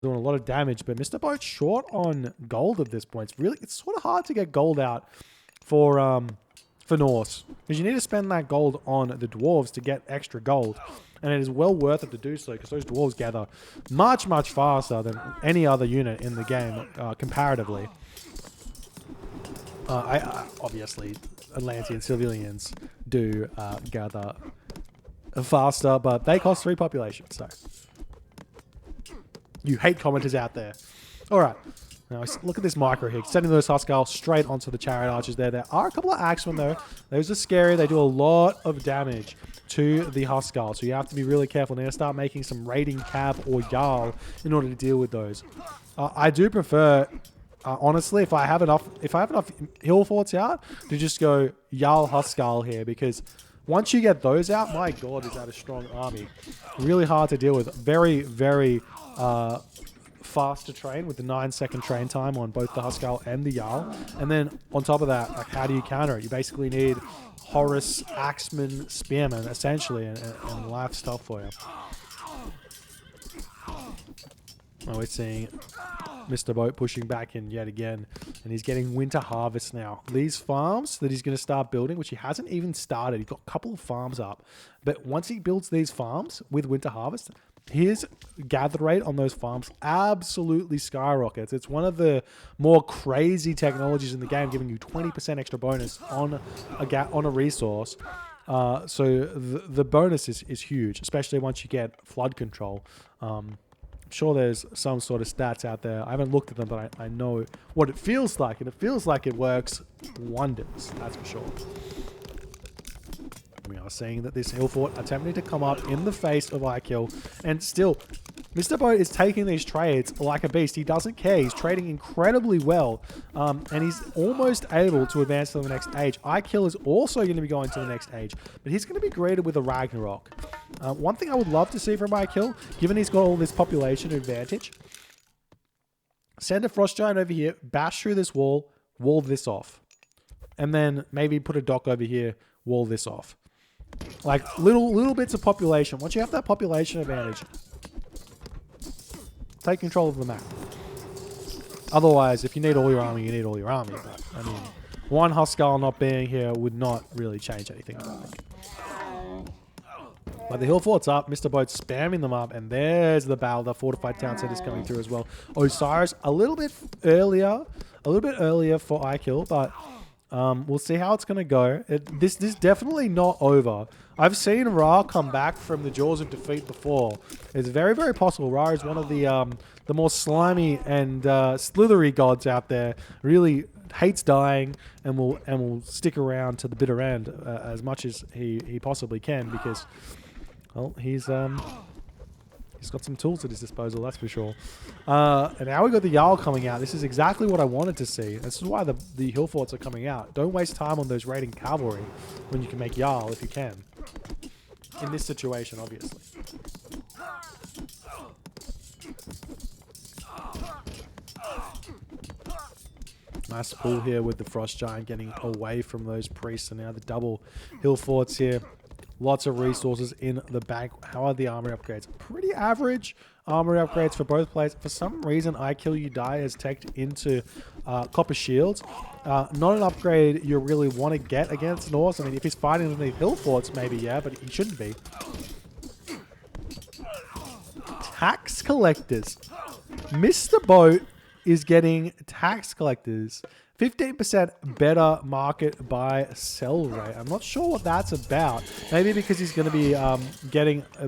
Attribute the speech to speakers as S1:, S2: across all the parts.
S1: doing a lot of damage, but Mr. Boat's short on gold at this point. It's sort of hard to get gold out for Norse, because you need to spend that gold on the dwarves to get extra gold, and it is well worth it to do so because those dwarves gather much faster than any other unit in the game comparatively. Obviously Atlantean civilians do gather faster, but they cost 3 population, so you hate commenters out there. All right. Now, look at this micro here. Sending those Huskarl straight onto the chariot archers there. There are a couple of axemen, though. Those are scary. They do a lot of damage to the Huskarl, so you have to be really careful. They're going to start making some raiding cab or Jarl in order to deal with those. I do prefer, honestly, if I have enough hill forts out, to just go Jarl Huskarl here, because once you get those out, my god, is that a strong army. Really hard to deal with. Very fast to train with the 9-second train time on both the Huskarl and the Jarl. And then on top of that, like, how do you counter it? You basically need Horus, Axeman, Spearman, essentially, and life stuff for you. Oh, we're seeing Mr. Boat pushing back in yet again, and he's getting winter harvest now. These farms that he's going to start building, which he hasn't even started, he's got a couple of farms up, but once he builds these farms with winter harvest, his gather rate on those farms absolutely skyrockets. It's one of the more crazy technologies in the game, giving you 20% extra bonus on a resource. So the bonus is huge, especially once you get flood control. I'm sure there's some sort of stats out there. I haven't looked at them, but I know what it feels like, and it feels like it works wonders. That's for sure. We are seeing that this hill fort attempting to come up in the face of IKill, and still, Mr. Boat is taking these trades like a beast. He doesn't care. He's trading incredibly well, and he's almost able to advance to the next age. IKill is also going to be going to the next age, but he's going to be greeted with a Ragnarok. One thing I would love to see from IKill, given he's got all this population advantage, send a Frost Giant over here, bash through this wall this off, and then maybe put a dock over here, wall this off. Like little bits of population. Once you have that population advantage, take control of the map. Otherwise, if you need all your army, you need all your army. But, I mean, one Huskarl not being here would not really change anything, I don't think. But the hill fort's up. Mr. Boat's spamming them up. And there's the battle. The fortified town center's coming through as well. Osiris, a little bit earlier for IKill, but we'll see how it's going to go. This is definitely not over. I've seen Ra come back from the jaws of defeat before. It's very possible. Ra is one of the more slimy and slithery gods out there. Really hates dying and will stick around to the bitter end as much as he possibly can, because, well, he's got some tools at his disposal, that's for sure. And now we've got the Jarl coming out. This is exactly what I wanted to see. This is why the hill forts are coming out. Don't waste time on those raiding cavalry when you can make Jarl if you can. In this situation, obviously. Nice pull here with the Frost Giant getting away from those priests. And now the double hill forts here. Lots of resources in the bank. How are the armory upgrades? Pretty average armory upgrades for both players. For some reason, IKillUDie has teched into copper shields. Not an upgrade you really want to get against Norse. I mean, if he's fighting underneath hill forts, maybe, yeah, but he shouldn't be. Tax collectors. Mr. Boat is getting tax collectors. 15% better market buy sell rate. I'm not sure what that's about. Maybe because he's going to be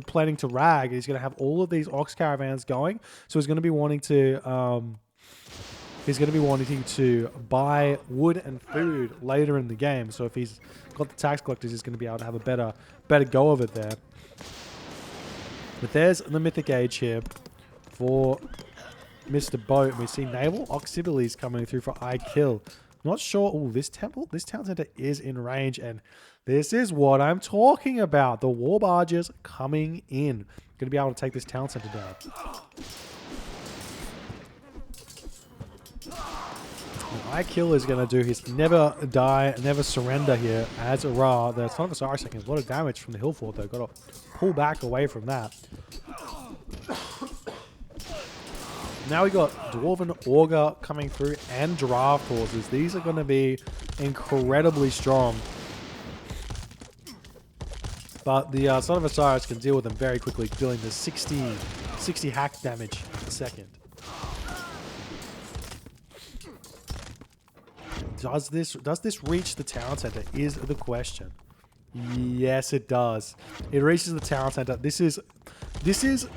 S1: planning to rag. He's going to have all of these ox caravans going, so he's going to be wanting to buy wood and food later in the game. So if he's got the tax collectors, he's going to be able to have a better go of it there. But there's the mythic age here for Mr. Boat. We see naval auxiliaries coming through for IKill. Not sure. Oh, this town center is in range, and this is what I'm talking about. The war barges coming in. Going to be able to take this town center down. IKill is going to do his never die, never surrender here as a Ra. The Son of Osiris taking a lot of damage from the hill fort, though. Got to pull back away from that. Now we got Dwarven Augur coming through and Draft Horses. These are going to be incredibly strong. But the Son of Osiris can deal with them very quickly, dealing the 60 hack damage a second. Does this reach the town center is the question. Yes, it does. It reaches the town center. This is 6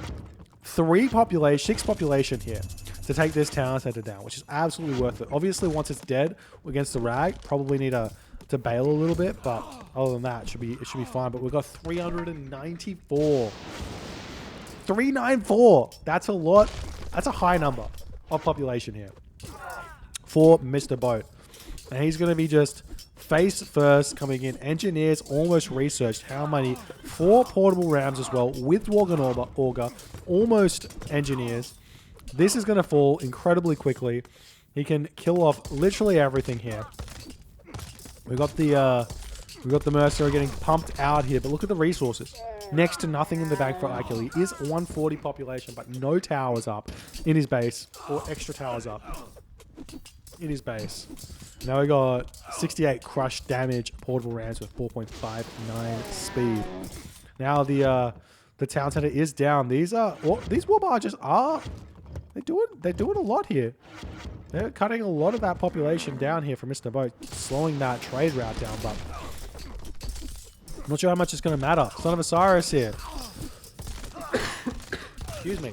S1: population here to take this town center down, which is absolutely worth it. Obviously, once it's dead against the rag, probably need to bail a little bit, but other than that, it should be fine. But we've got 394. 394. That's a lot. That's a high number of population here for Mr. Boat. And he's going to be just face first coming in. Engineers almost researched how many. 4 portable rams as well with Dwarven Augur. Almost engineers. This is going to fall incredibly quickly. He can kill off literally everything here. We got the mercenary getting pumped out here, but look at the resources. Next to nothing in the bank for IKillUDie. He is 140 population, but no towers up in his base, or extra towers up in his base. Now we got 68 crush damage, portable rams with 4.59 speed. Now the town center is down. These war barges are they're doing a lot here. They're cutting a lot of that population down here for Mr. Boat, slowing that trade route down, but I'm not sure how much it's going to matter. Son of Osiris here. Excuse me.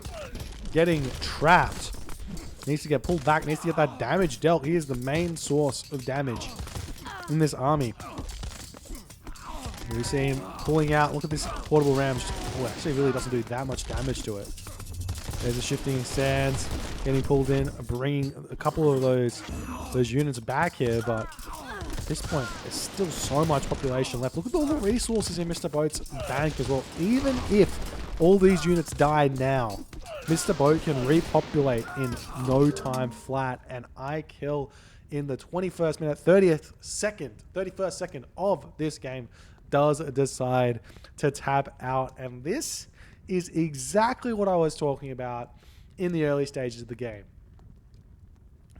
S1: Getting trapped. Needs to get pulled back. Needs to get that damage dealt. He is the main source of damage in this army. We see him pulling out. Look at this portable ram. Oh, actually really doesn't do that much damage to it. There's a shifting sands getting pulled in, bringing a couple of those units back here, but at this point, there's still so much population left. Look at all the resources in Mr. Boat's bank as well. Even if all these units die now, Mr. Boat can repopulate in no time flat, and IKill in the 21st minute, 31st second of this game does decide to tap out, and this is exactly what I was talking about in the early stages of the game.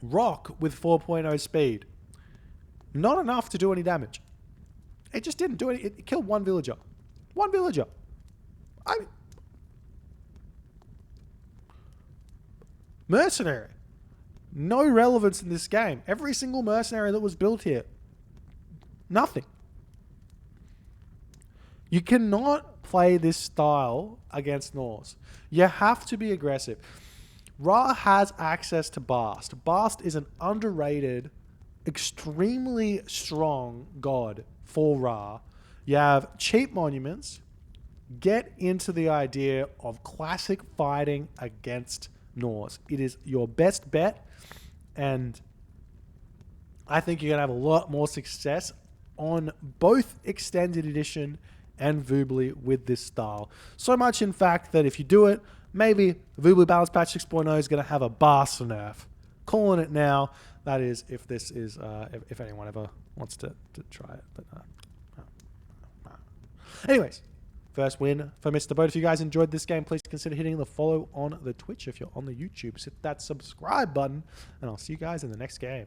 S1: Rock with 4.0 speed. Not enough to do any damage. It just didn't do any. It killed one villager. One villager. I mean, mercenary. No relevance in this game. Every single mercenary that was built here. Nothing. You cannot play this style against Norse. You have to be aggressive. Ra has access to Bast. Bast is an underrated, extremely strong god for Ra. You have cheap monuments. Get into the idea of classic fighting against Norse. It is your best bet, and I think you're going to have a lot more success on both Extended Edition and Voobly with this style. So much, in fact, that if you do it, maybe Voobly Balance Patch 6.0 is going to have a Bast nerf. Calling it now. That is, if this is, if anyone ever wants to try it. But anyways, first win for Mr. Boat. If you guys enjoyed this game, please consider hitting the follow on the Twitch. If you're on the YouTube, hit that subscribe button, and I'll see you guys in the next game.